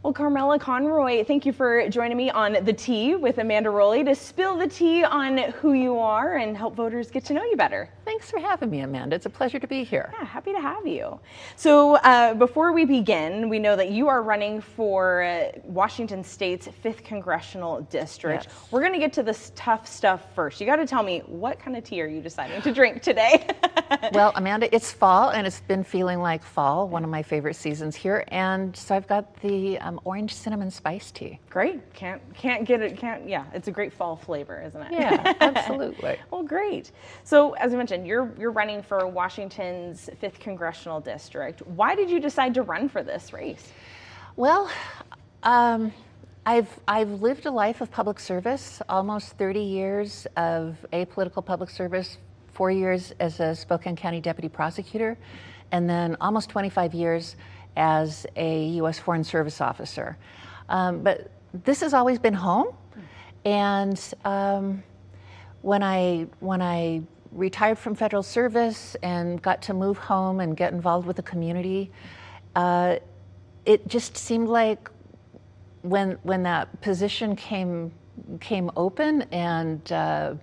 Well, Carmela Conroy, thank you for joining me on The Tea with Amanda Roley to spill the tea on who you are and help voters get to know you better. Thanks for having me, Amanda. It's a pleasure to be here. Yeah, happy to have you. So before we begin, we know that you are running for Washington State's 5th Congressional District. Yes. We're going to get to this tough stuff first. You got to tell me, what kind of tea are you deciding to drink today? Well, Amanda, it's fall, and it's been feeling like fall, one of my favorite seasons here. And so I've got the orange cinnamon spice tea. Great. Can't get it. Yeah, it's a great fall flavor, isn't it? Yeah, absolutely. Well, great. So as I mentioned, you're running for Washington's 5th Congressional District. Why did you decide to run for this race? Well, I've lived a life of public service, almost 30 years of apolitical public service, 4 years as a Spokane County Deputy Prosecutor, and then almost 25 years as a U.S. Foreign Service officer. But this has always been home, and when I retired from federal service and got to move home and get involved with the community, it just seemed like when that position came open and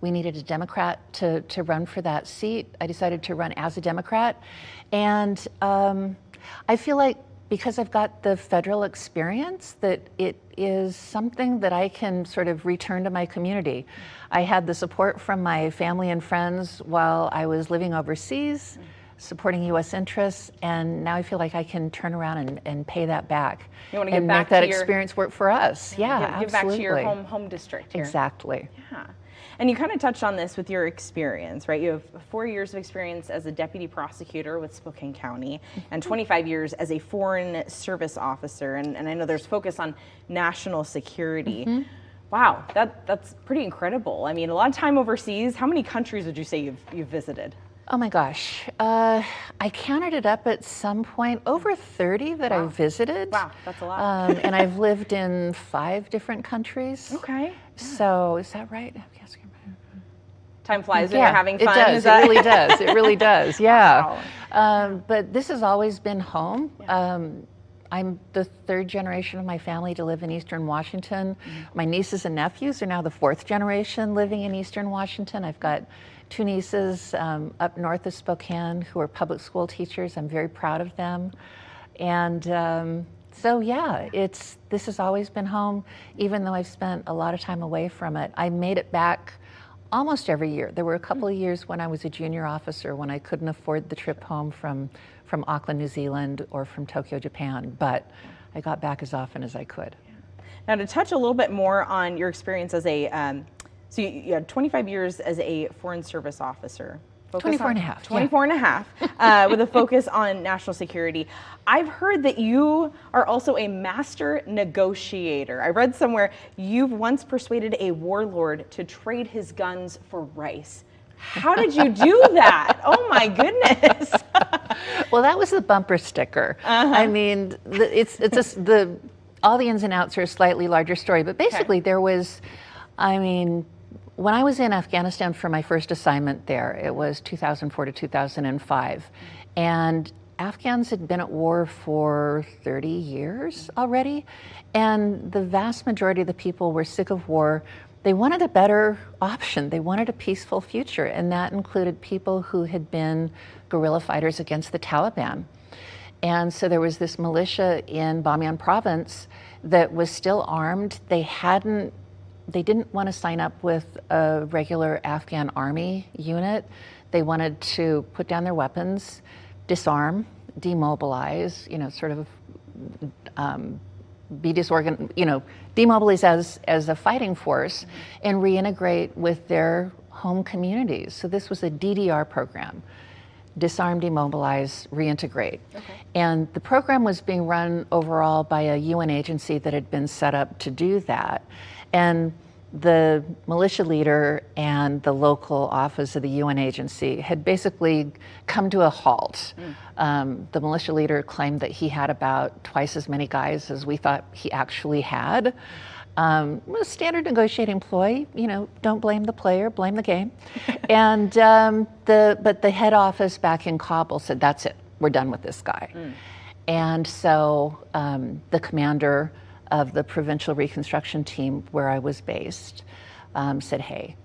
we needed a Democrat to run for that seat, I decided to run as a Democrat. And I feel like because I've got the federal experience, that it is something that I can sort of return to my community. I had the support from my family and friends while I was living overseas, supporting U.S. interests, and now I feel like I can turn around and pay that back. You want to and give back make that to your experience work for us. Yeah, give back to your home district here. Exactly. Yeah. And you kind of touched on this with your experience, right? You have 4 years of experience as a deputy prosecutor with Spokane County and 25 years as a foreign service officer. And I know there's focus on national security. Wow, that's pretty incredible. I mean, a lot of time overseas. How many countries would you say you've visited? Oh my gosh, I counted it up at some point, over 30 that I visited. Wow, that's a lot. And I've lived in 5 different countries. Okay. So is that right? Time flies when you're having fun. It does. It really does. It really does. Yeah. Wow. But this has always been home. I'm the 3rd generation of my family to live in Eastern Washington. My nieces and nephews are now the 4th generation living in Eastern Washington. I've got 2 nieces up north of Spokane who are public school teachers. I'm very proud of them. And so yeah, this has always been home, even though I've spent a lot of time away from it. I made it back almost every year. There were a couple of years when I was a junior officer when I couldn't afford the trip home from Auckland, New Zealand, or from Tokyo, Japan, but I got back as often as I could. Now, to touch a little bit more on your experience as a, so you had 25 years as a foreign service officer. 24 and a half. 24 and a half, with a focus on national security. I've heard that you are also a master negotiator. I read somewhere you've once persuaded a warlord to trade his guns for rice. How did you do that? Oh my goodness. Well, that was the bumper sticker. I mean, it's just all the ins and outs are a slightly larger story, but basically there was, I mean, when I was in Afghanistan for my first assignment there, it was 2004 to 2005, and Afghans had been at war for 30 years already, and the vast majority of the people were sick of war. They wanted a better option. They wanted a peaceful future, and that included people who had been guerrilla fighters against the Taliban. And so there was this militia in Bamiyan province that was still armed. They didn't want to sign up with a regular Afghan army unit. They wanted to put down their weapons, disarm, demobilize, sort of be disorganized, demobilize as a fighting force and reintegrate with their home communities. So this was a DDR program. Disarm, demobilize, reintegrate. Okay. And the program was being run overall by a UN agency that had been set up to do that. And the militia leader and the local office of the UN agency had basically come to a halt. The militia leader claimed that he had about twice as many guys as we thought he actually had. A standard negotiating ploy, don't blame the player, blame the game. And but the head office back in Kabul said, that's it, we're done with this guy. And so the commander of the provincial reconstruction team where I was based said, hey,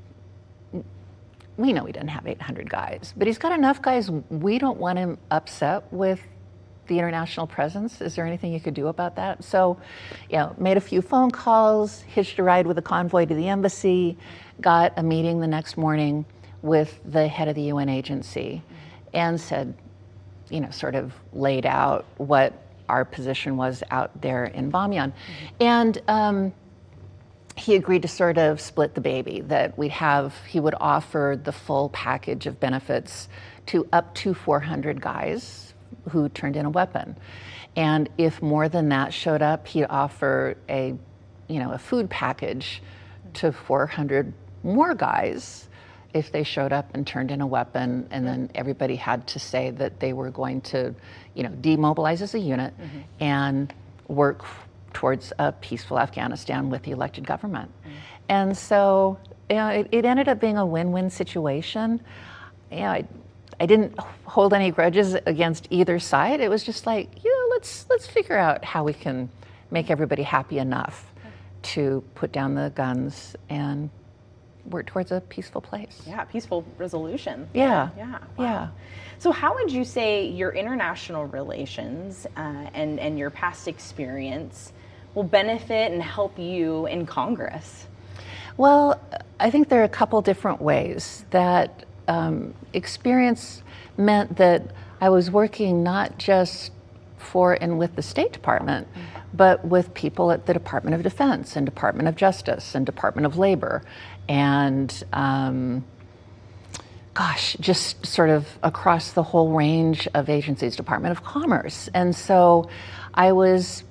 we know he doesn't have 800 guys, but he's got enough guys. We don't want him upset with the international presence. Is there anything you could do about that? So, made a few phone calls, hitched a ride with a convoy to the embassy, got a meeting the next morning with the head of the UN agency, and said, sort of laid out what our position was out there in Bamyan. And he agreed to sort of split the baby, that he would offer the full package of benefits to up to 400 guys who turned in a weapon. And if more than that showed up, he'd offer a food package to 400 more guys if they showed up and turned in a weapon, and then everybody had to say that they were going to, demobilize as a unit and work towards a peaceful Afghanistan with the elected government. And so, it ended up being a win-win situation. I didn't hold any grudges against either side. It was just like, let's figure out how we can make everybody happy enough to put down the guns and work towards a peaceful place. Yeah, peaceful resolution. Yeah. Wow. Yeah. So how would you say your international relations and your past experience will benefit and help you in Congress? Well, I think there are a couple different ways. That experience meant that I was working not just for and with the State Department, but with people at the Department of Defense and Department of Justice and Department of Labor, and just sort of across the whole range of agencies, Department of Commerce. And so I was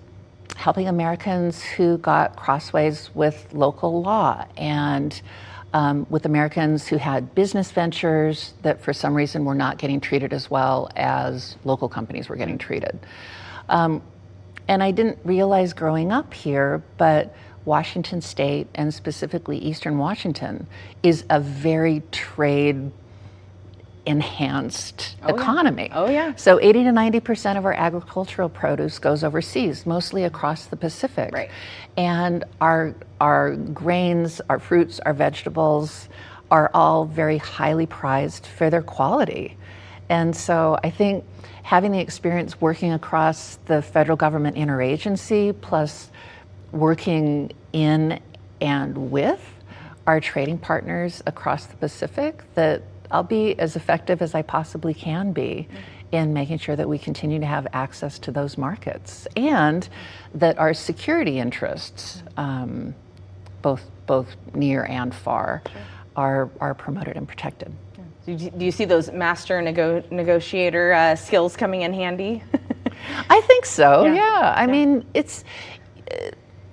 helping Americans who got crossways with local law, and with Americans who had business ventures that for some reason were not getting treated as well as local companies were getting treated. And I didn't realize growing up here, but Washington State, and specifically Eastern Washington, is a very trade enhanced economy. Oh yeah. So 80 to 90% of our agricultural produce goes overseas, mostly across the Pacific. Right. And our grains, our fruits, our vegetables are all very highly prized for their quality. And so I think having the experience working across the federal government interagency, plus working in and with our trading partners across the Pacific, that I'll be as effective as I possibly can be in making sure that we continue to have access to those markets, and that our security interests, both near and far, are promoted and protected. Do you see those master negotiator skills coming in handy? I think so. Yeah. I Yeah. mean,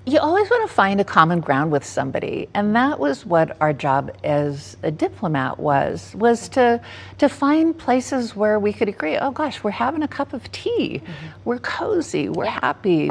you always want to find a common ground with somebody, and that was what our job as a diplomat was to find places where we could agree. Oh gosh, we're having a cup of tea, we're cozy, we're happy,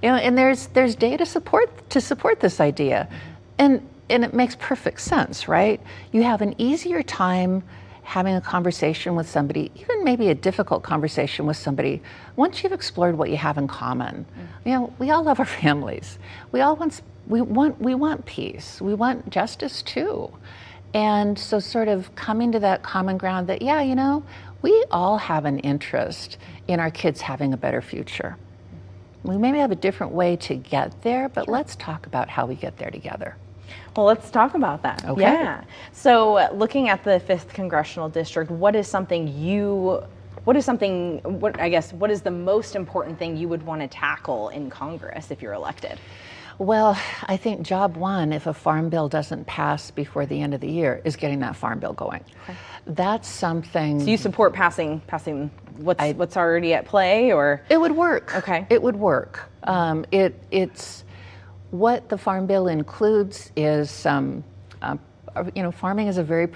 and there's data to support this idea, and it makes perfect sense, right? You have an easier time having a conversation with somebody, even maybe a difficult conversation with somebody, once you've explored what you have in common. We all love our families. We want peace. We want justice too. And so sort of coming to that common ground that, we all have an interest in our kids having a better future. We maybe have a different way to get there, but let's talk about how we get there together. Well, let's talk about that. Okay. Yeah. So looking at the 5th Congressional District, what is the most important thing you would want to tackle in Congress if you're elected? Well, I think job one, if a farm bill doesn't pass before the end of the year, is getting that farm bill going. Okay. That's something. So you support passing what's already at play, or? It would work. Okay. It would work. It's what the farm bill includes is farming is a very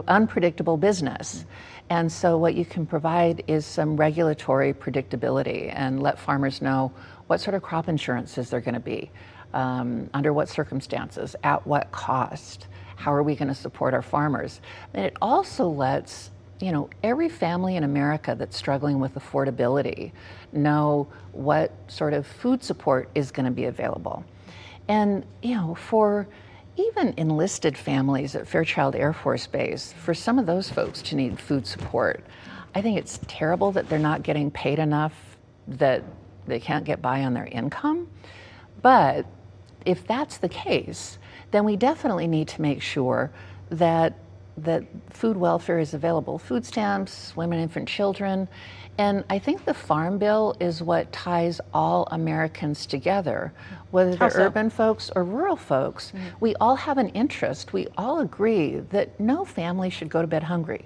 unpredictable business. And so what you can provide is some regulatory predictability and let farmers know what sort of crop insurances they're going to be, under what circumstances, at what cost, how are we going to support our farmers. And it also lets every family in America that's struggling with affordability know what sort of food support is going to be available. And, for even enlisted families at Fairchild Air Force Base, for some of those folks to need food support, I think it's terrible that they're not getting paid enough that they can't get by on their income. But if that's the case, then we definitely need to make sure that food welfare is available, food stamps, women, infant, children. And I think the Farm Bill is what ties all Americans together, whether they're urban folks or rural folks. We all have an interest. We all agree that no family should go to bed hungry.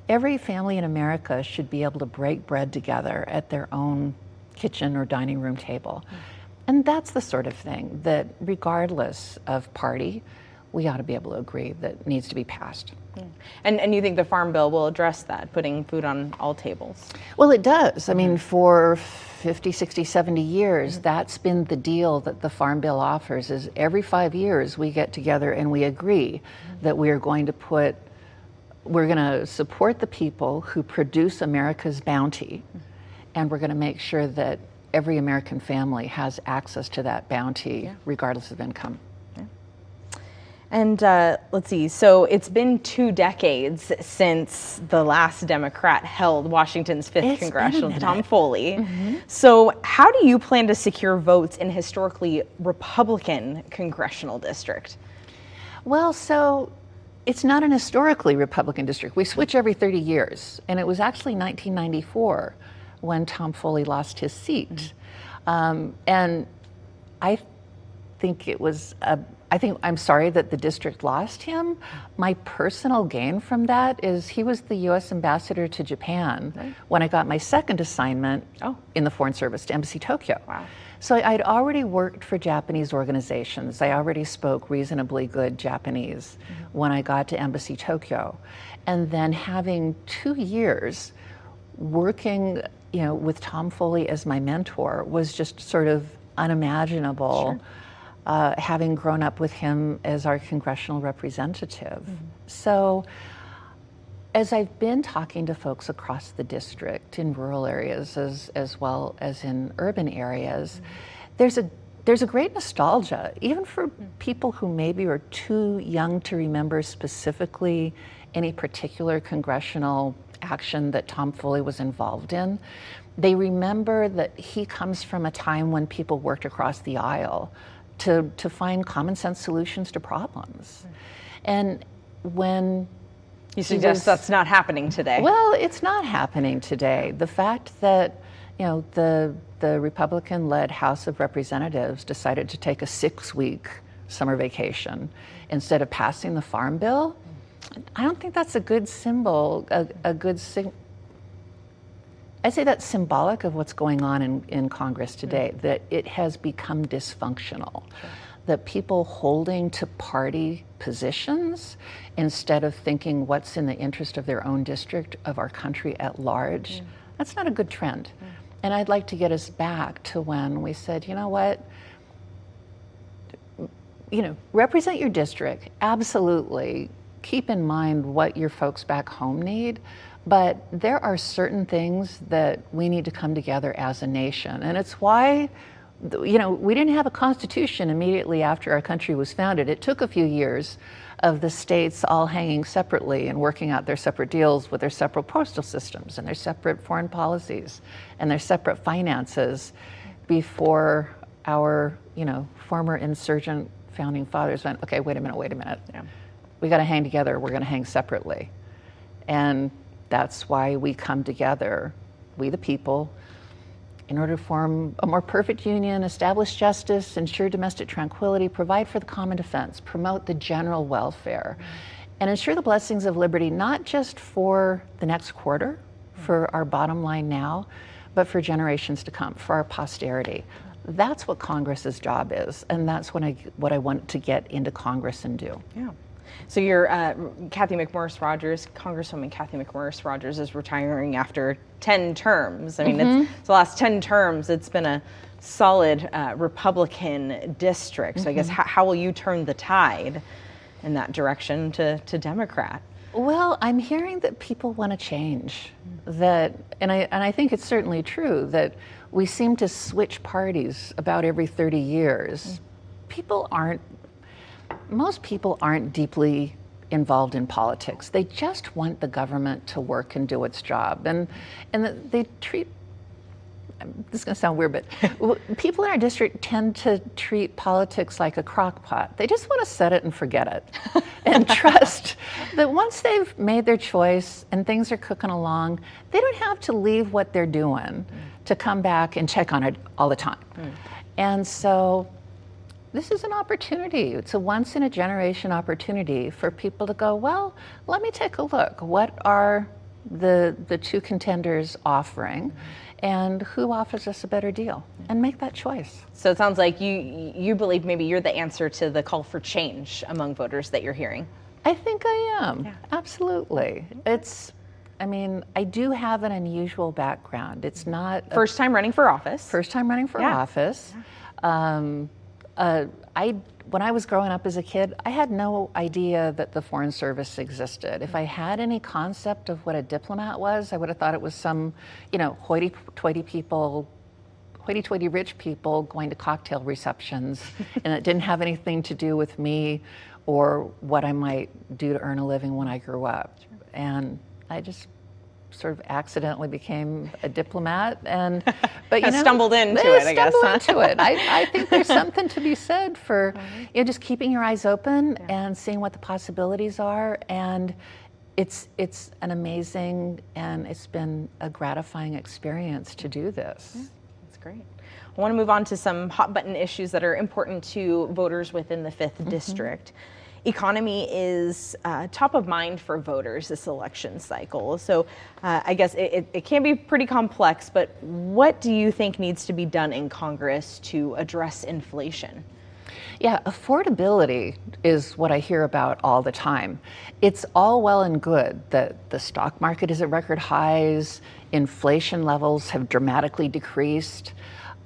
Every family in America should be able to break bread together at their own kitchen or dining room table. And that's the sort of thing that, regardless of party, we ought to be able to agree that needs to be passed. And you think the Farm Bill will address that, putting food on all tables? Well, it does. I mean, for 50, 60, 70 years, that's been the deal that the Farm Bill offers, is every 5 years we get together and we agree that we're going to support the people who produce America's bounty, and we're going to make sure that every American family has access to that bounty, regardless of income. And let's see, so it's been 2 decades since the last Democrat held Washington's 5th Congressional, Tom Foley. So how do you plan to secure votes in historically Republican congressional district? Well, so it's not an historically Republican district. We switch every 30 years, and it was actually 1994 when Tom Foley lost his seat. And I think I'm sorry that the district lost him. My personal gain from that is he was the U.S. ambassador to Japan when I got my second assignment in the Foreign Service to Embassy Tokyo. Wow. So I'd already worked for Japanese organizations. I already spoke reasonably good Japanese when I got to Embassy Tokyo. And then having 2 years working, with Tom Foley as my mentor was just sort of unimaginable. Having grown up with him as our congressional representative. So as I've been talking to folks across the district in rural areas as well as in urban areas, there's a great nostalgia, even for people who maybe are too young to remember specifically any particular congressional action that Tom Foley was involved in. They remember that he comes from a time when people worked across the aisle to find common sense solutions to problems. And when you suggest that's not happening today. Well, it's not happening today. The fact that the Republican-led House of Representatives decided to take a 6-week summer vacation instead of passing the Farm Bill, I don't think that's a good symbol, I'd say that's symbolic of what's going on in Congress today, that it has become dysfunctional, that people holding to party positions instead of thinking what's in the interest of their own district, of our country at large, that's not a good trend. And I'd like to get us back to when we said, you know what, represent your district, absolutely. Keep in mind what your folks back home need, but there are certain things that we need to come together as a nation. And it's why, we didn't have a constitution immediately after our country was founded. It took a few years of the states all hanging separately and working out their separate deals with their separate postal systems and their separate foreign policies and their separate finances before our, former insurgent founding fathers went, okay, wait a minute. Yeah. We got to hang together. We're going to hang separately. And that's why we come together, we the people, in order to form a more perfect union, establish justice, ensure domestic tranquility, provide for the common defense, promote the general welfare, and ensure the blessings of liberty, not just for the next quarter, for our bottom line now, but for generations to come, for our posterity. That's what Congress's job is, and that's what I want to get into Congress and do. Yeah. So you're Kathy McMorris Rodgers, Congresswoman Kathy McMorris Rodgers is retiring after 10 terms. I mean, it's the last 10 terms. It's been a solid Republican district. So I guess how will you turn the tide in that direction to Democrat? Well, I'm hearing that people want to change. And I think it's certainly true that we seem to switch parties about every 30 years. Most people aren't deeply involved in politics. They just want the government to work and do its job. And they treat, this is going to sound weird, but people in our district tend to treat politics like a crock pot. They just want to set it and forget it and trust that once they've made their choice and things are cooking along, they don't have to leave what they're doing to come back and check on it all the time. And so this is an opportunity. It's a once in a generation opportunity for people to go, well, let me take a look. What are the two contenders offering? And who offers us a better deal, and make that choice. So it sounds like you believe maybe you're the answer to the call for change among voters that you're hearing. I think I am, absolutely. I do have an unusual background. It's not first time running for office. First time running for office. When I was growing up as a kid, I had no idea that the Foreign Service existed. If I had any concept of what a diplomat was, I would have thought it was some, hoity-toity rich people going to cocktail receptions, and it didn't have anything to do with me or what I might do to earn a living when I grew up. And I just sort of accidentally became a diplomat, but stumbled into it, I guess. Into it. I think there's something to be said for just keeping your eyes open and seeing what the possibilities are. And it's an amazing, and it's been a gratifying experience to do this. That's great. I want to move on to some hot button issues that are important to voters within the 5th District. Economy is top of mind for voters this election cycle. So I guess it can be pretty complex, but what do you think needs to be done in Congress to address inflation? Yeah, affordability is what I hear about all the time. It's all well and good that the stock market is at record highs, inflation levels have dramatically decreased,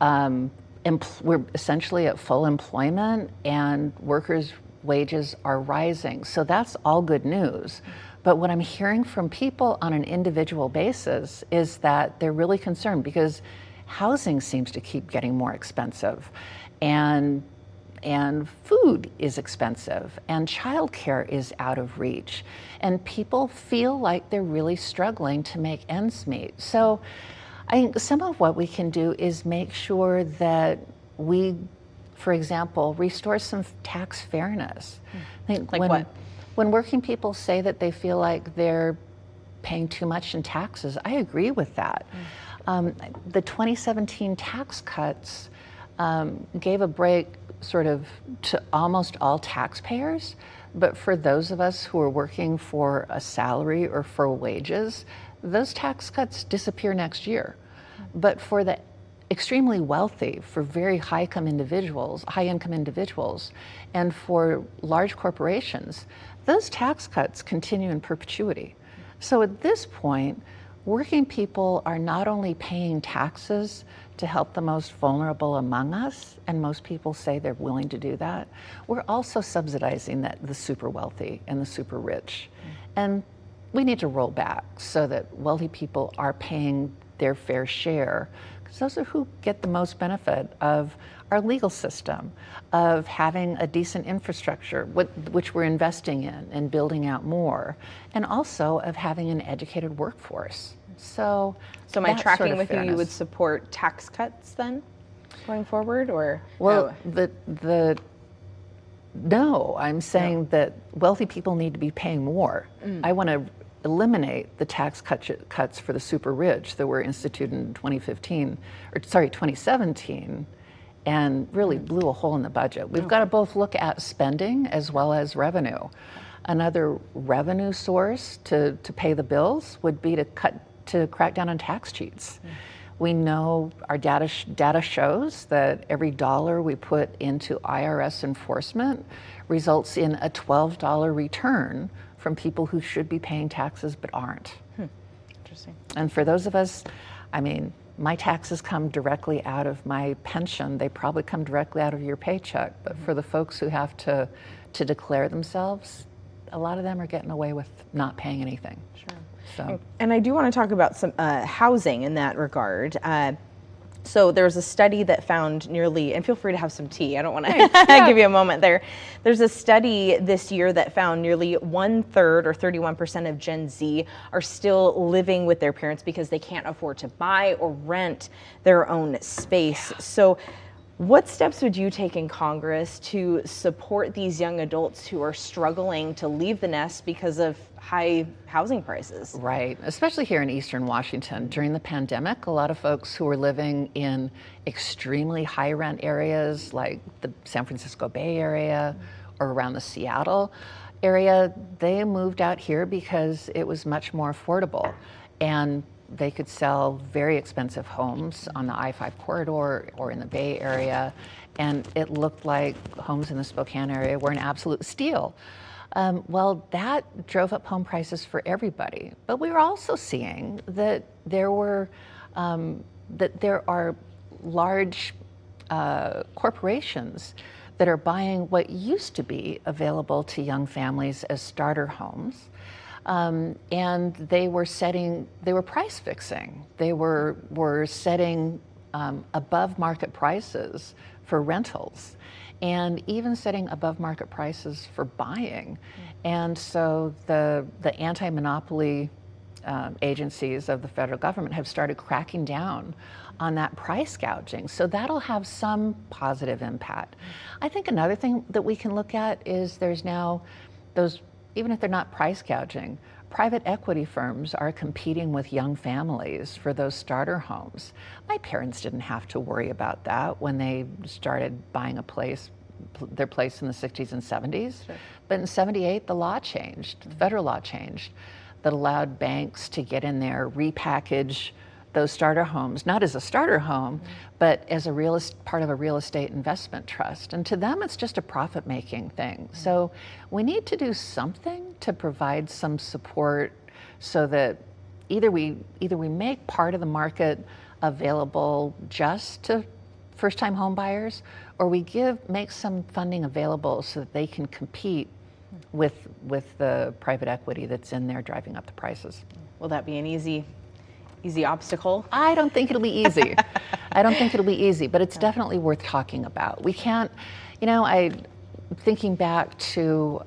we're essentially at full employment, and workers' wages are rising. So that's all good news. But what I'm hearing from people on an individual basis is that they're really concerned because housing seems to keep getting more expensive, and food is expensive, and childcare is out of reach, and people feel like they're really struggling to make ends meet. So I think some of what we can do is make sure that we, for example, restore some tax fairness. I think when working people say that they feel like they're paying too much in taxes, I agree with that. The 2017 tax cuts gave a break sort of to almost all taxpayers, but for those of us who are working for a salary or for wages, those tax cuts disappear next year. But for the extremely wealthy, for very high-income individuals, and for large corporations, those tax cuts continue in perpetuity. So at this point, working people are not only paying taxes to help the most vulnerable among us, and most people say they're willing to do that, we're also subsidizing the super wealthy and the super rich. And we need to roll back so that wealthy people are paying their fair share, because those are who get the most benefit of our legal system, of having a decent infrastructure, which we're investing in and building out more, and also of having an educated workforce. So am I tracking with you? You would support tax cuts then, going forward, or well, no, I'm saying that wealthy people need to be paying more. I want to eliminate the tax cuts for the super rich that were instituted in 2017, and really blew a hole in the budget. We've got to both look at spending as well as revenue. Another revenue source to pay the bills would be to crack down on tax cheats. We know our data shows that every dollar we put into IRS enforcement results in a $12 return from people who should be paying taxes but aren't. Interesting. And for those of us, my taxes come directly out of my pension. They probably come directly out of your paycheck. But for the folks who have to declare themselves, a lot of them are getting away with not paying anything. Sure. So. And I do want to talk about some housing in that regard. So there's a study that found nearly, and feel free to have some tea, I don't want to give you a moment there. There's a study this year that found nearly 1/3 or 31% of Gen Z are still living with their parents because they can't afford to buy or rent their own space. So what steps would you take in Congress to support these young adults who are struggling to leave the nest because of high housing prices? Right, especially here in Eastern Washington. During the pandemic, a lot of folks who were living in extremely high rent areas like the San Francisco Bay Area or around the Seattle area, they moved out here because it was much more affordable. And they could sell very expensive homes on the I-5 corridor or in the Bay Area, and it looked like homes in the Spokane area were an absolute steal. Well, that drove up home prices for everybody. But we were also seeing that there are large corporations that are buying what used to be available to young families as starter homes. And they were price fixing. They were setting above market prices for rentals, and even setting above market prices for buying. And so the anti-monopoly agencies of the federal government have started cracking down on that price gouging. So that'll have some positive impact. I think another thing that we can look at is there's now those, even if they're not price gouging, private equity firms are competing with young families for those starter homes. My parents didn't have to worry about that when they started buying their place in the 60s and 70s. Sure. But in 78, the law changed, the federal law changed, that allowed banks to get in there, repackage those starter homes, not as a starter home, but as part of a real estate investment trust. And to them, it's just a profit-making thing. So we need to do something to provide some support so that either we make part of the market available just to first-time home buyers, or we make some funding available so that they can compete with the private equity that's in there driving up the prices. Will that be an easy obstacle? I don't think it'll be easy. I don't think it'll be easy, but it's definitely worth talking about. We can't, thinking back to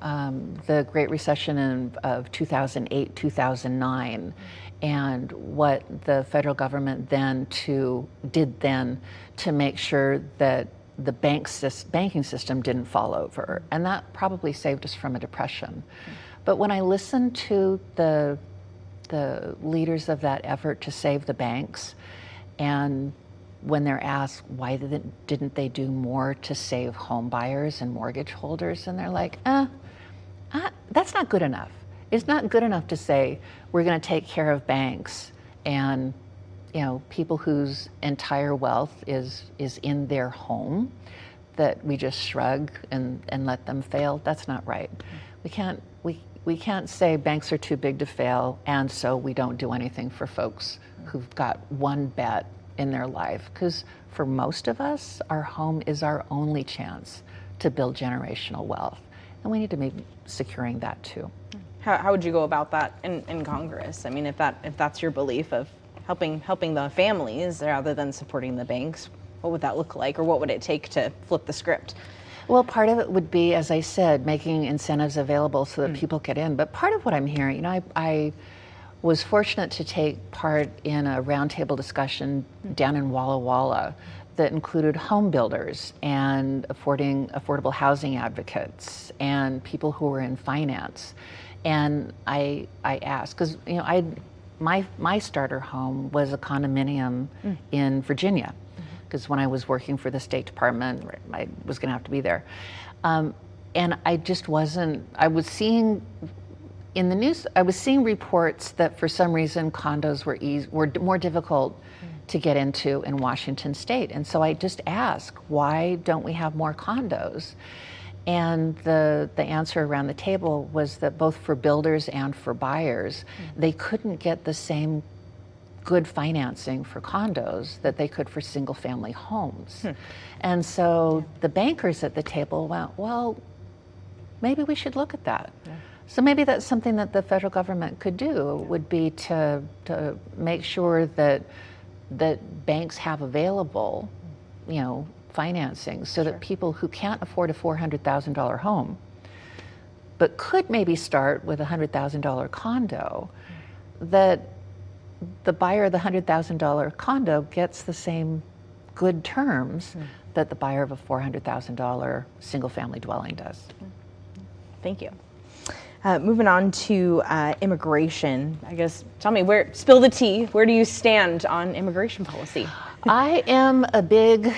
the Great Recession of 2008, 2009, and what the federal government did then to make sure that the banking system didn't fall over. And that probably saved us from a depression. But when I listened to the leaders of that effort to save the banks, and when they're asked why didn't they do more to save home buyers and mortgage holders, and they're like, that's not good enough. It's not good enough to say we're going to take care of banks and people whose entire wealth is in their home, that we just shrug and let them fail. That's not right. We can't say banks are too big to fail, and so we don't do anything for folks who've got one bet in their life. Because for most of us, our home is our only chance to build generational wealth, and we need to be securing that too. How would you go about that in Congress? I mean, if that's your belief of helping the families rather than supporting the banks, what would that look like, or what would it take to flip the script? Well, part of it would be, as I said, making incentives available so that people get in. But part of what I'm hearing, I was fortunate to take part in a roundtable discussion down in Walla Walla that included home builders and affordable housing advocates and people who were in finance. And I asked, because my starter home was a condominium in Virginia, because when I was working for the State Department, I was going to have to be there. And I just wasn't, I was seeing in the news, I was seeing reports that for some reason condos were more difficult to get into in Washington State. And so I just asked, why don't we have more condos? And the answer around the table was that both for builders and for buyers, they couldn't get the same good financing for condos that they could for single family homes. And so the bankers at the table went, well, maybe we should look at that. So maybe that's something that the federal government could do, would be to make sure that banks have available, financing, so that people who can't afford a $400,000 home, but could maybe start with a $100,000 condo, that the buyer of the $100,000 condo gets the same good terms that the buyer of a $400,000 single-family dwelling does. Thank you. Moving on to immigration, I guess, tell me, spill the tea, where do you stand on immigration policy? I am a big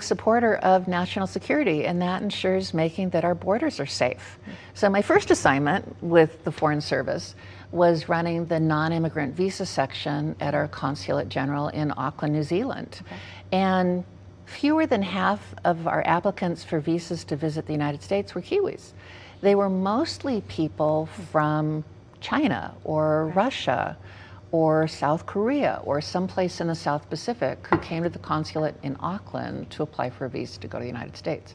supporter of national security, and that ensures making that our borders are safe. So my first assignment with the Foreign Service was running the non-immigrant visa section at our Consulate General in Auckland, New Zealand. Okay. And fewer than half of our applicants for visas to visit the United States were Kiwis. They were mostly people from China or Russia or South Korea or someplace in the South Pacific who came to the consulate in Auckland to apply for a visa to go to the United States.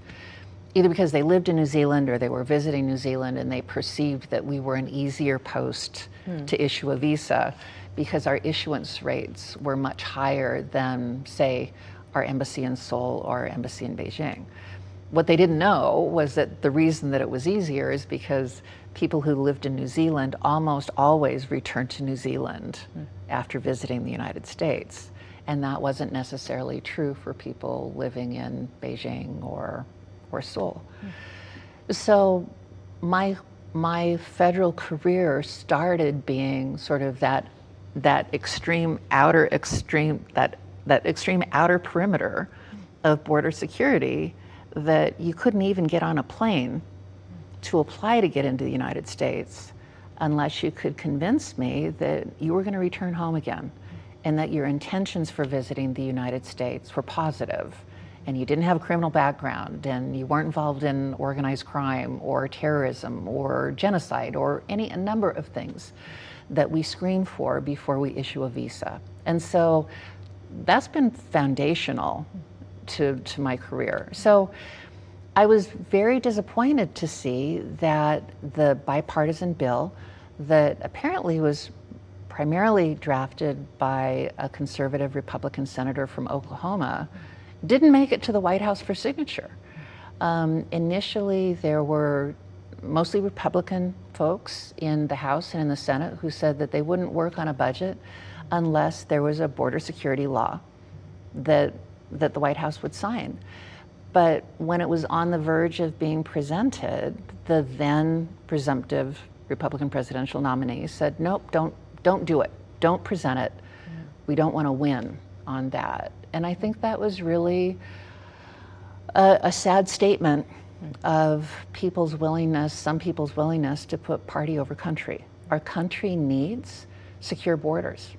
Either because they lived in New Zealand or they were visiting New Zealand and they perceived that we were an easier post to issue a visa because our issuance rates were much higher than, say, our embassy in Seoul or our embassy in Beijing. What they didn't know was that the reason that it was easier is because people who lived in New Zealand almost always returned to New Zealand after visiting the United States. And that wasn't necessarily true for people living in Beijing or Seoul. So my federal career started being sort of that extreme outer perimeter of border security that you couldn't even get on a plane to apply to get into the United States unless you could convince me that you were going to return home again and that your intentions for visiting the United States were positive and you didn't have a criminal background and you weren't involved in organized crime or terrorism or genocide or a number of things that we screen for before we issue a visa. And so that's been foundational to my career. So I was very disappointed to see that the bipartisan bill that apparently was primarily drafted by a conservative Republican senator from Oklahoma didn't make it to the White House for signature. Initially, there were mostly Republican folks in the House and in the Senate who said that they wouldn't work on a budget unless there was a border security law that the White House would sign. But when it was on the verge of being presented, the then presumptive Republican presidential nominee said, nope, don't do it. Don't present it. We don't want to win on that. And I think that was really a sad statement of people's willingness, some people's willingness to put party over country. Our country needs secure borders.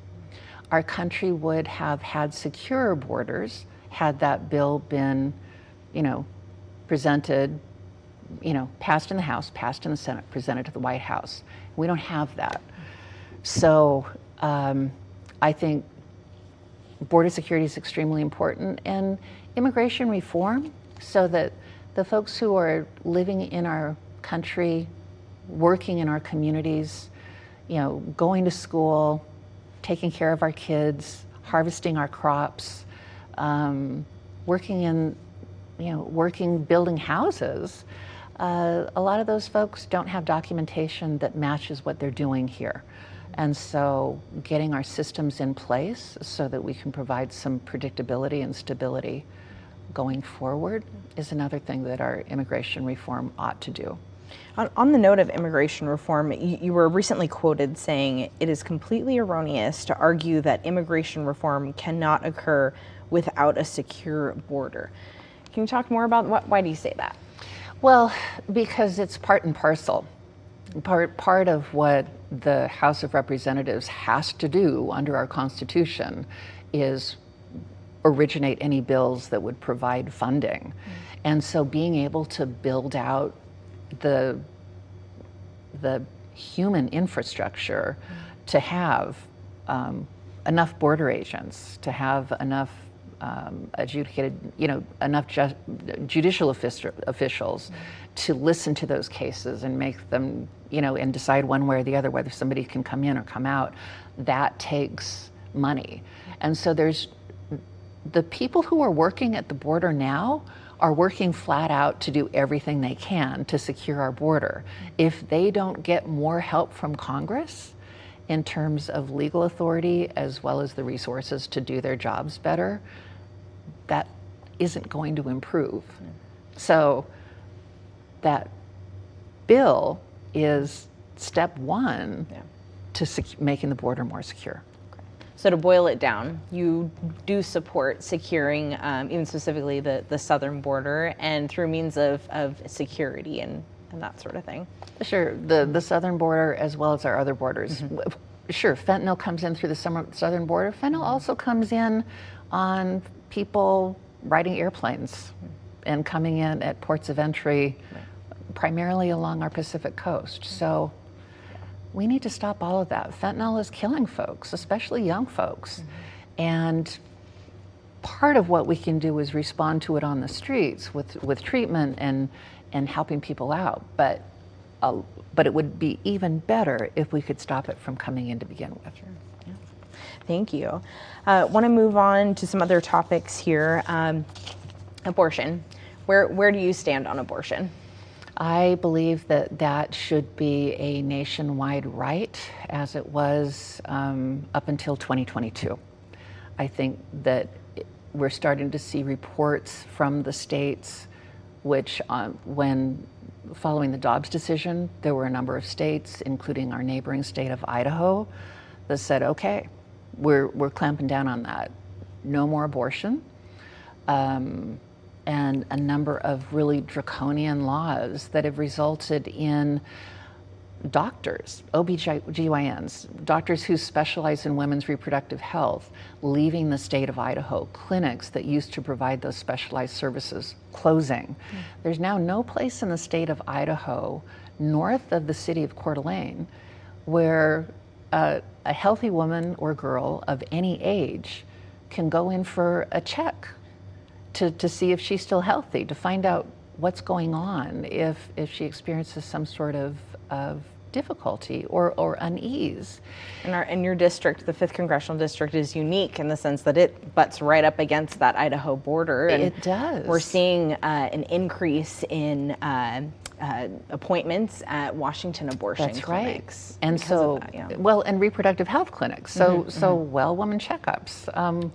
Our country would have had secure borders had that bill been, presented, passed in the House, passed in the Senate, presented to the White House. We don't have that. So I think border security is extremely important, and immigration reform so that the folks who are living in our country, working in our communities, going to school, taking care of our kids, harvesting our crops, building houses. A lot of those folks don't have documentation that matches what they're doing here. And so getting our systems in place so that we can provide some predictability and stability going forward is another thing that our immigration reform ought to do. On the note of immigration reform, you were recently quoted saying it is completely erroneous to argue that immigration reform cannot occur without a secure border. Can you talk more about why do you say that? Well, because it's part and parcel. Part of what the House of Representatives has to do under our Constitution is originate any bills that would provide funding. And so being able to build out the human infrastructure to have enough border agents, to have enough adjudicated, enough judicial officials to listen to those cases and make them, and decide one way or the other whether somebody can come in or come out. That takes money. And so there's the people who are working at the border now are working flat out to do everything they can to secure our border. If they don't get more help from Congress in terms of legal authority as well as the resources to do their jobs better, that isn't going to improve. So that bill is step one to making the border more secure. So to boil it down, you do support securing, even specifically the southern border, and through means of security and that sort of thing. Sure, the southern border as well as our other borders. Sure, fentanyl comes in through the southern border. Fentanyl also comes in on people riding airplanes and coming in at ports of entry, primarily along our Pacific coast. So we need to stop all of that. Fentanyl is killing folks, especially young folks. And part of what we can do is respond to it on the streets with treatment and helping people out. But it would be even better if we could stop it from coming in to begin with. Sure. Yeah. Thank you. Want to move on to some other topics here. Abortion. Where do you stand on abortion? I believe that should be a nationwide right, as it was up until 2022. I think that we're starting to see reports from the states, which when following the Dobbs decision, there were a number of states, including our neighboring state of Idaho, that said, okay, we're clamping down on that. No more abortion. And a number of really draconian laws that have resulted in doctors, OBGYNs, doctors who specialize in women's reproductive health, leaving the state of Idaho, clinics that used to provide those specialized services closing. There's now no place in the state of Idaho, north of the city of Coeur d'Alene, where a healthy woman or girl of any age can go in for a check to see if she's still healthy, to find out what's going on, if she experiences some sort of difficulty or unease. And your district, the 5th Congressional District, is unique in the sense that it butts right up against that Idaho border. And it does. We're seeing an increase in appointments at Washington abortion That's clinics. Right. And so, well, and reproductive health clinics. So well woman checkups.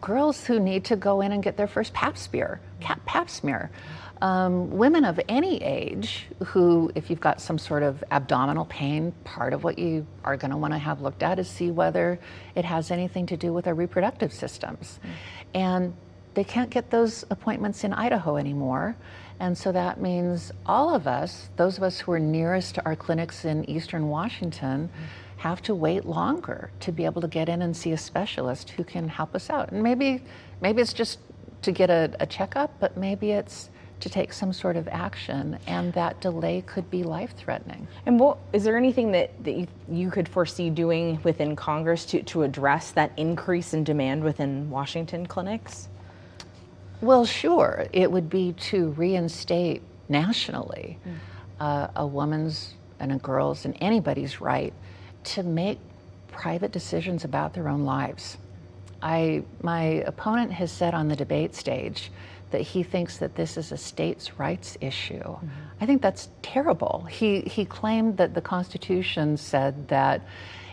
Girls who need to go in and get their first pap smear. Women of any age who, if you've got some sort of abdominal pain, part of what you are going to want to have looked at is see whether it has anything to do with our reproductive systems. And they can't get those appointments in Idaho anymore. And so that means all of us, those of us who are nearest to our clinics in Eastern Washington, have to wait longer to be able to get in and see a specialist who can help us out. And maybe it's just to get a checkup, but maybe it's to take some sort of action, and that delay could be life-threatening. And is there anything that you could foresee doing within Congress to address that increase in demand within Washington clinics? Well, sure. It would be to reinstate nationally a woman's and a girl's and anybody's right to make private decisions about their own lives. My opponent has said on the debate stage that he thinks that this is a states' rights issue. I think that's terrible. He claimed that the Constitution said that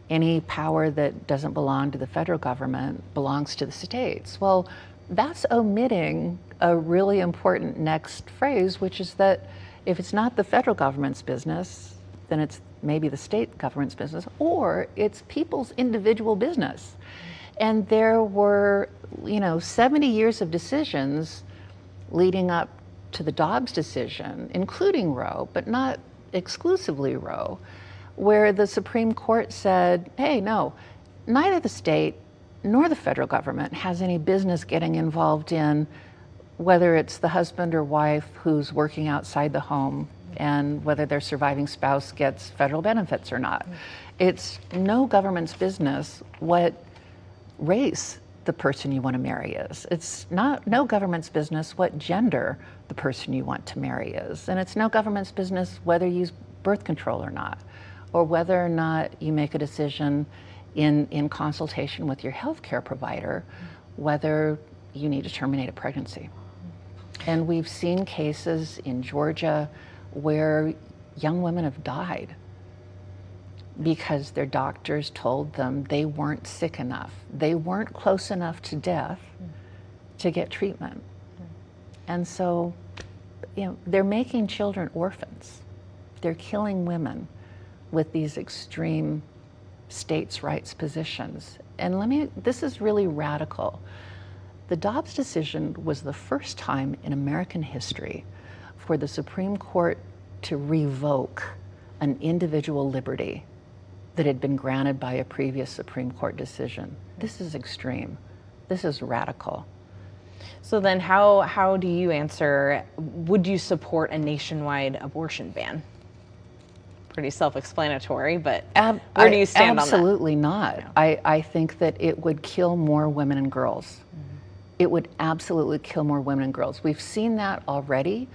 any power that doesn't belong to the federal government belongs to the states. Well, that's omitting a really important next phrase, which is that if it's not the federal government's business, then it's maybe the state government's business, or it's people's individual business. And there were, 70 years of decisions leading up to the Dobbs decision, including Roe, but not exclusively Roe, where the Supreme Court said, hey, no, neither the state nor the federal government has any business getting involved in whether it's the husband or wife who's working outside the home and whether their surviving spouse gets federal benefits or not. It's no government's business what race the person you want to marry is. It's no government's business what gender the person you want to marry is. And it's no government's business whether you use birth control or not, or whether or not you make a decision in consultation with your healthcare provider, whether you need to terminate a pregnancy. And we've seen cases in Georgia where young women have died because their doctors told them they weren't sick enough. They weren't close enough to death to get treatment. And so, they're making children orphans. They're killing women with these extreme states' rights positions. And this is really radical. The Dobbs decision was the first time in American history for the Supreme Court to revoke an individual liberty that had been granted by a previous Supreme Court decision. This is extreme. This is radical. So then how do you answer, would you support a nationwide abortion ban? Pretty self-explanatory, but where do you stand on that? Absolutely not. Yeah. I think that it would kill more women and girls. Mm-hmm. It would absolutely kill more women and girls. We've seen that already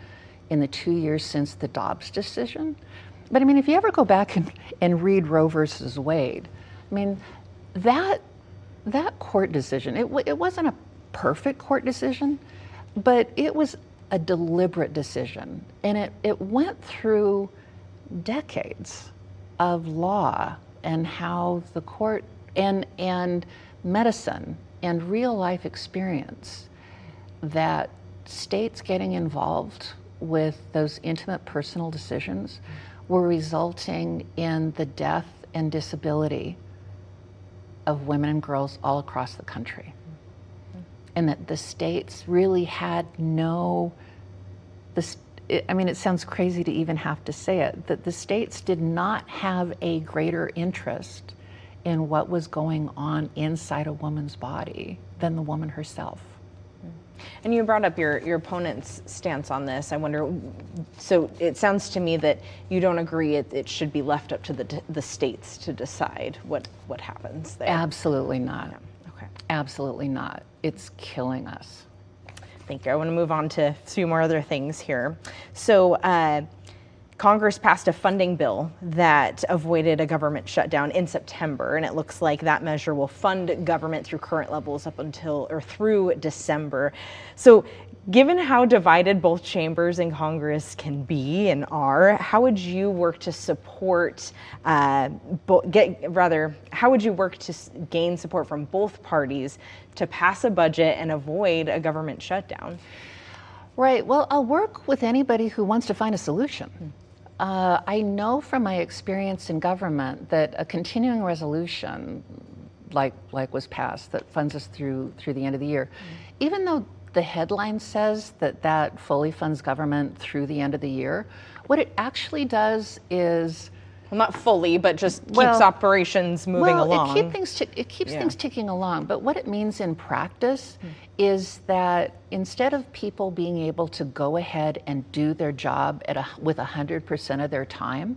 in the 2 years since the Dobbs decision. But if you ever go back and read Roe versus Wade, that court decision, it wasn't a perfect court decision, but it was a deliberate decision. And it went through decades of law and how the court and medicine and real life experience that states getting involved with those intimate personal decisions were resulting in the death and disability of women and girls all across the country. And that the states really had it sounds crazy to even have to say it, that the states did not have a greater interest in what was going on inside a woman's body than the woman herself. And you brought up your opponent's stance on this. I wonder, so it sounds to me that you don't agree it should be left up to the states to decide what happens there. Absolutely not. Yeah. Okay. Absolutely not. It's killing us. Thank you. I want to move on to a few more other things here. So Congress passed a funding bill that avoided a government shutdown in September, and it looks like that measure will fund government through current levels through December. So given how divided both chambers in Congress can be and are, how would you work to support, how would you work to gain support from both parties to pass a budget and avoid a government shutdown? Right. Well, I'll work with anybody who wants to find a solution. I know from my experience in government that a continuing resolution, like was passed, that funds us through the end of the year, even though the headline says that fully funds government through the end of the year, what it actually does is, well, not fully, but just keeps operations moving along. It keeps things ticking along. But what it means in practice is that instead of people being able to go ahead and do their job with 100% of their time,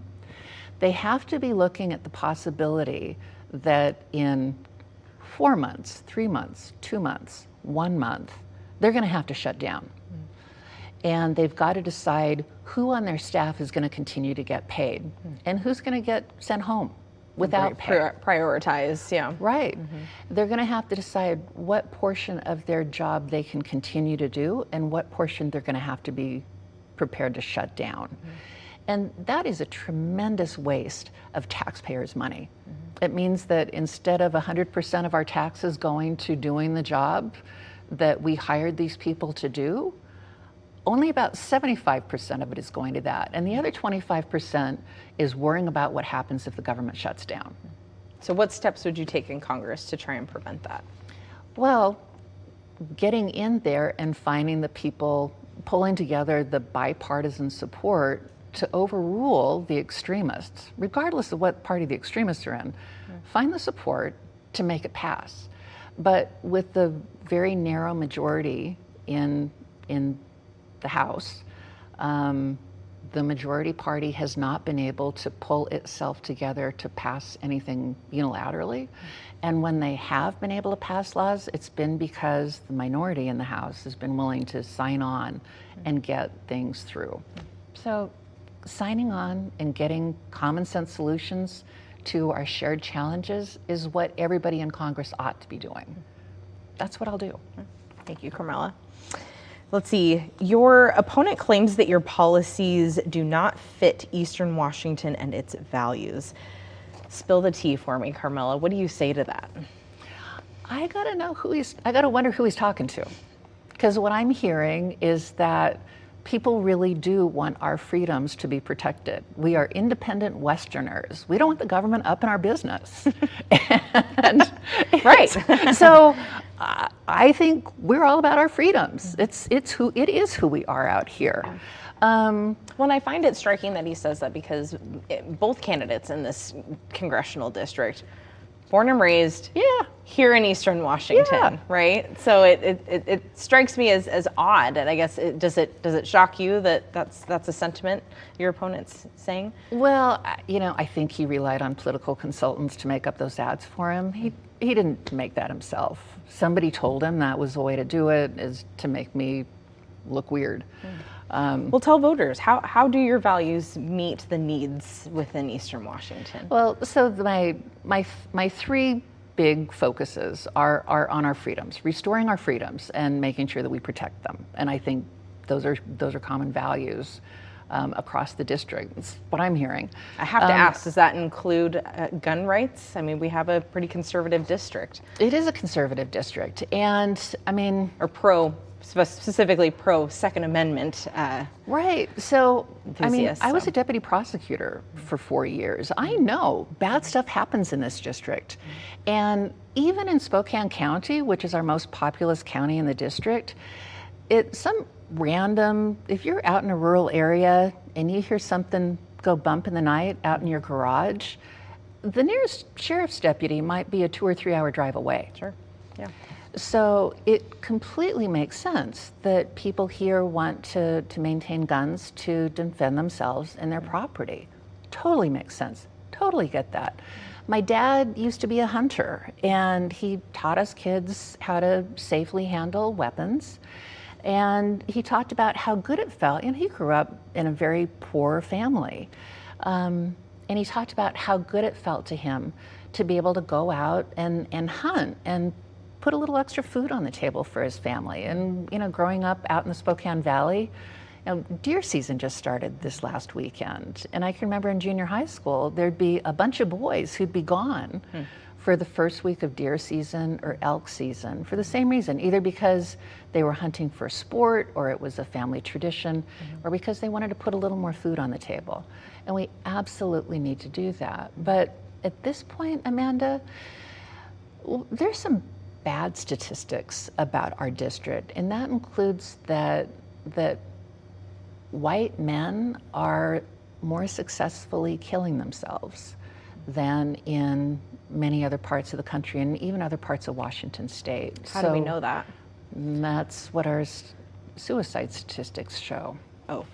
they have to be looking at the possibility that in 4 months, 3 months, 2 months, 1 month, they're going to have to shut down. And they've got to decide who on their staff is going to continue to get paid and who's going to get sent home without pay. Prioritize, yeah. Right. They're going to have to decide what portion of their job they can continue to do and what portion they're going to have to be prepared to shut down. And that is a tremendous waste of taxpayers' money. It means that instead of 100% of our taxes going to doing the job that we hired these people to do, only about 75% of it is going to that. And the other 25% is worrying about what happens if the government shuts down. So what steps would you take in Congress to try and prevent that? Well, getting in there and finding the people, pulling together the bipartisan support to overrule the extremists, regardless of what party the extremists are in, find the support to make it pass. But with the very narrow majority in the House, the majority party has not been able to pull itself together to pass anything unilaterally. And when they have been able to pass laws, it's been because the minority in the House has been willing to sign on and get things through. So signing on and getting common sense solutions to our shared challenges is what everybody in Congress ought to be doing. That's what I'll do. Thank you, Carmela. Let's see. Your opponent claims that your policies do not fit Eastern Washington and its values. Spill the tea for me, Carmela. What do you say to that? I gotta wonder who he's talking to. Because what I'm hearing is that people really do want our freedoms to be protected. We are independent Westerners. We don't want the government up in our business. Right. So I think we're all about our freedoms. It is who we are out here. Well, and I find it striking that he says that because both candidates in this congressional district, born and raised here in Eastern Washington, right? So it strikes me as odd, and I guess does it shock you that that's a sentiment your opponent's saying? Well, I think he relied on political consultants to make up those ads for him. He didn't make that himself. Somebody told him that was the way to do it, is to make me look weird. Well, tell voters, how do your values meet the needs within Eastern Washington? Well, so my three big focuses are on our freedoms, restoring our freedoms and making sure that we protect them. And I think those are common values across the district. That's what I'm hearing. I have to ask, does that include gun rights? I mean, we have a pretty conservative district. It is a conservative district, and or specifically pro Second Amendment. Right. So, I was so. a deputy prosecutor for 4 years. I know bad stuff happens in this district. And even in Spokane County, which is our most populous county in the district, if you're out in a rural area and you hear something go bump in the night out in your garage, the nearest sheriff's deputy might be a 2 or 3 hour drive away. Sure. Yeah. So it completely makes sense that people here want to maintain guns to defend themselves and their property. Totally makes sense. Totally get that. My dad used to be a hunter, and he taught us kids how to safely handle weapons. And he talked about how good it felt, and he grew up in a very poor family. And he talked about how good it felt to him to be able to go out and hunt and put a little extra food on the table for his family. And growing up out in the Spokane Valley, deer season just started this last weekend. And I can remember in junior high school, there'd be a bunch of boys who'd be gone for the first week of deer season or elk season for the same reason, either because they were hunting for sport, or it was a family tradition, or because they wanted to put a little more food on the table. And we absolutely need to do that. But at this point, Amanda, there's some bad statistics about our district, and that includes that white men are more successfully killing themselves than in many other parts of the country and even other parts of Washington state. How do we know that? That's what our suicide statistics show. Oh,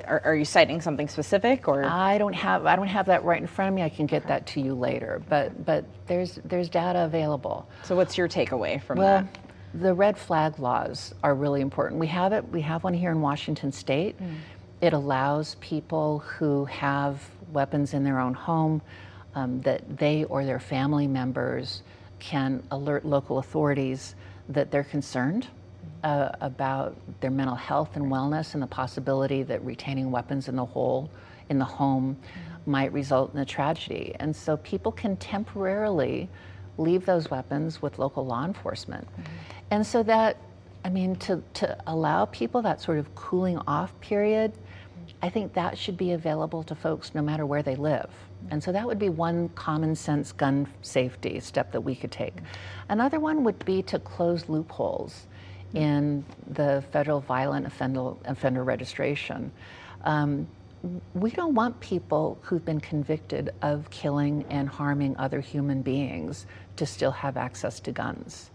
are you citing something specific, or? I don't have that right in front of me. I can get that to you later, but there's data available. So what's your takeaway from that? Well, the red flag laws are really important. We have one here in Washington state. It allows people who have weapons in their own home that they or their family members can alert local authorities that they're concerned about their mental health and wellness, and the possibility that retaining weapons in the home might result in a tragedy. And so people can temporarily leave those weapons with local law enforcement. And so that, to allow people that sort of cooling off period, I think that should be available to folks no matter where they live. And so that would be one common sense gun safety step that we could take. Another one would be to close loopholes in the federal violent offender registration. We don't want people who've been convicted of killing and harming other human beings to still have access to guns.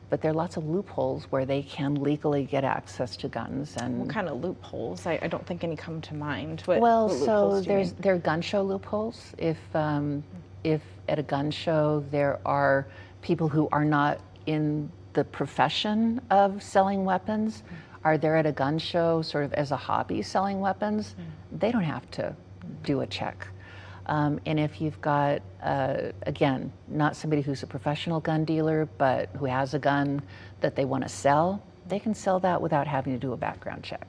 but there are lots of loopholes where they can legally get access to guns. And what kind of loopholes? I don't think any come to mind. Well, what so loopholes do you mean? there are gun show loopholes. If at a gun show there are people who are not in the profession of selling weapons, are there at a gun show sort of as a hobby selling weapons, they don't have to do a check. And if you've got, again, not somebody who's a professional gun dealer, but who has a gun that they want to sell, they can sell that without having to do a background check.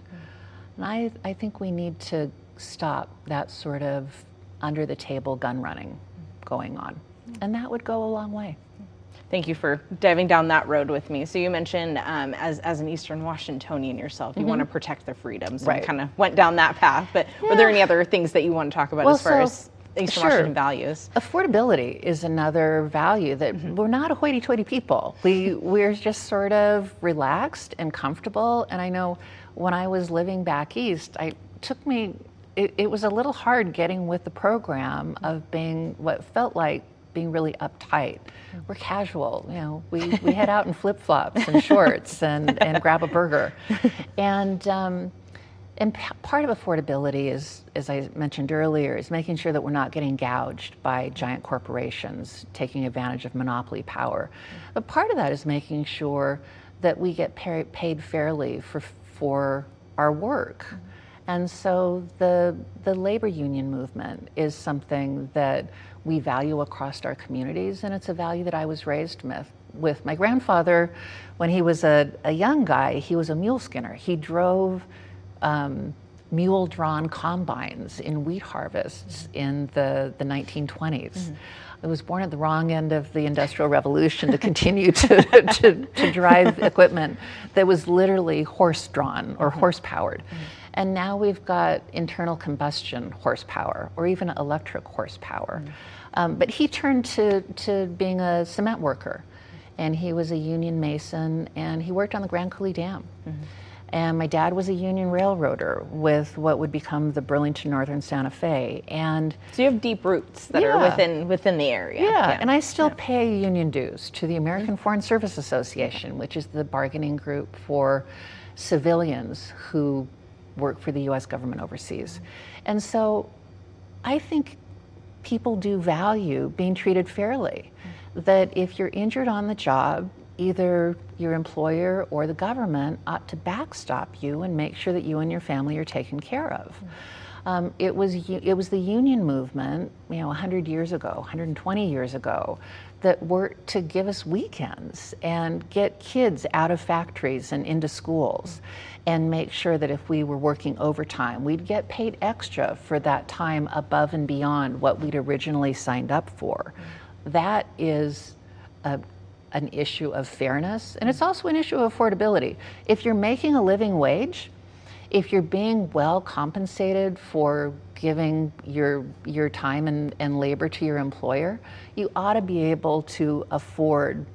And I think we need to stop that sort of under-the-table gun running going on. And that would go a long way. Thank you for diving down that road with me. So you mentioned as an Eastern Washingtonian yourself, you want to protect their freedoms, and Right. kind of went down that path. But were there any other things that you want to talk about as far as Eastern sure. Washington values? Affordability is another value that we're not a hoity-toity people. We're just sort of relaxed and comfortable. And I know when I was living back east, it was a little hard getting with the program of being what felt like being really uptight. We're casual, we head out in flip-flops and shorts and grab a burger. And part of affordability is, as I mentioned earlier, is making sure that we're not getting gouged by giant corporations taking advantage of monopoly power. But part of that is making sure that we get paid fairly for our work. And so the labor union movement is something that we value across our communities, and it's a value that I was raised with. My grandfather, when he was a young guy, he was a mule skinner. He drove mule-drawn combines in wheat harvests in the 1920s. I was born at the wrong end of the Industrial Revolution to continue to drive equipment that was literally horse-drawn or horse-powered. And now we've got internal combustion horsepower or even electric horsepower. But he turned to being a cement worker, and he was a union mason, and he worked on the Grand Coulee Dam. And my dad was a union railroader with what would become the Burlington Northern Santa Fe. And so you have deep roots that are within the area. Yeah, and I still pay union dues to the American Foreign Service Association, which is the bargaining group for civilians who work for the U.S. government overseas. And so I think people do value being treated fairly, that if you're injured on the job, either your employer or the government ought to backstop you and make sure that you and your family are taken care of. It was the union movement, 100 years ago, 120 years ago, that worked to give us weekends and get kids out of factories and into schools, and make sure that if we were working overtime, we'd get paid extra for that time above and beyond what we'd originally signed up for. That is an issue of fairness, and it's also an issue of affordability. If you're making a living wage, if you're being well compensated for giving your time and labor to your employer, you ought to be able to afford,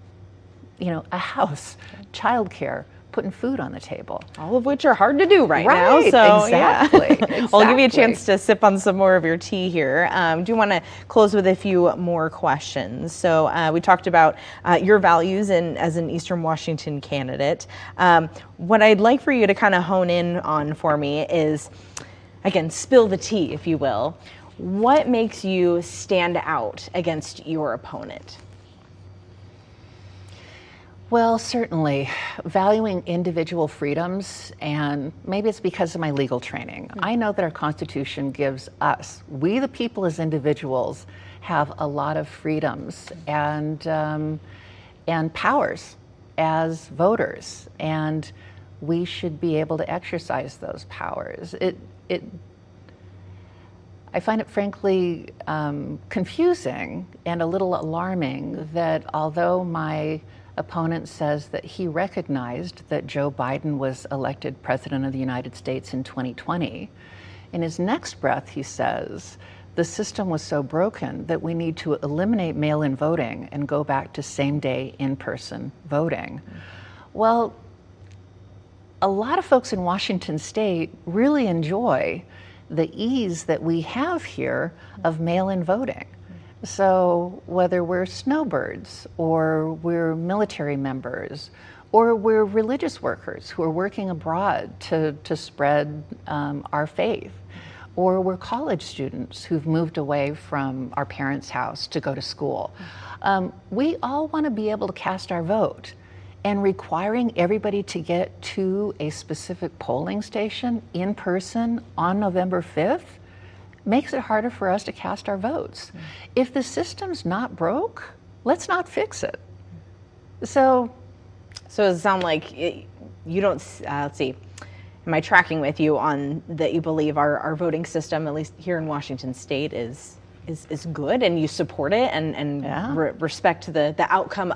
a house, childcare, putting food on the table. All of which are hard to do right now. So exactly. I'll give you a chance to sip on some more of your tea here. Do want to close with a few more questions. So we talked about your values as an Eastern Washington candidate. What I'd like for you to kind of hone in on for me is, again, spill the tea, if you will. What makes you stand out against your opponent? Well, certainly valuing individual freedoms, and maybe it's because of my legal training. I know that our Constitution gives us, we the people as individuals, have a lot of freedoms and powers as voters, and we should be able to exercise those powers. I find it frankly confusing and a little alarming that although my opponent says that he recognized that Joe Biden was elected President of the United States in 2020, in his next breath he says the system was so broken that we need to eliminate mail-in voting and go back to same-day in-person voting. Well, a lot of folks in Washington State really enjoy the ease that we have here of mail-in voting. So whether we're snowbirds or we're military members or we're religious workers who are working abroad to spread our faith, or we're college students who've moved away from our parents' house to go to school, we all want to be able to cast our vote. And requiring everybody to get to a specific polling station in person on November 5th makes it harder for us to cast our votes. If the system's not broke, let's not fix it. So does it sound like you don't, let's see, am I tracking with you on that you believe our voting system, at least here in Washington State, is good, and you support it and respect the outcome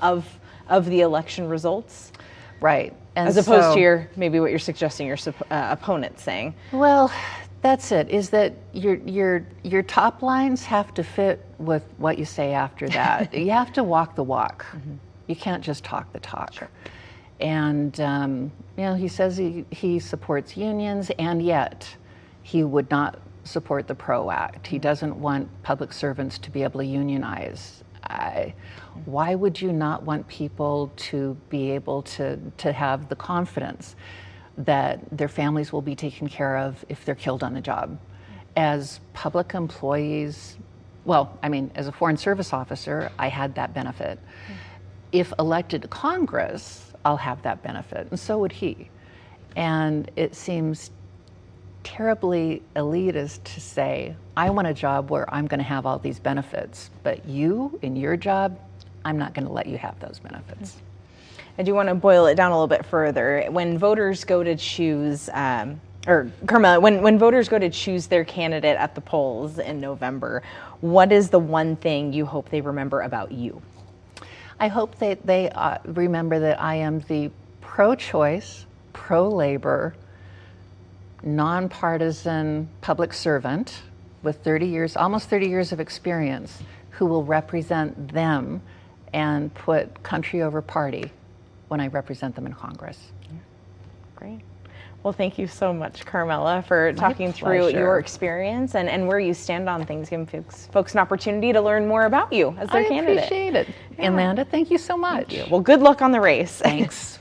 of the election results? Right. And as opposed to maybe what you're suggesting your opponent's saying. Well, that's it, is that your top lines have to fit with what you say after that. You have to walk the walk. You can't just talk the talk. Sure. And he says he supports unions, and yet he would not support the PRO Act. He doesn't want public servants to be able to unionize. Why would you not want people to be able to have the confidence that their families will be taken care of if they're killed on the job? As public employees, well, I mean, as a Foreign Service officer, I had that benefit. If elected to Congress, I'll have that benefit, and so would he. And it seems terribly elitist to say, I want a job where I'm going to have all these benefits, but you, in your job, I'm not going to let you have those benefits. I do want to boil it down a little bit further. When voters go to choose, or Carmela, when voters go to choose their candidate at the polls in November, what is the one thing you hope they remember about you? I hope that they remember that I am the pro-choice, pro-labor, nonpartisan public servant with 30 years, almost 30 years of experience, who will represent them and put country over party when I represent them in Congress. Great. Well, thank you so much, Carmela, for talking through your experience and where you stand on things, giving folks an opportunity to learn more about you as their candidate. I appreciate it. Yeah. Amanda, thank you so much. Thank you. Well, good luck on the race. Thanks.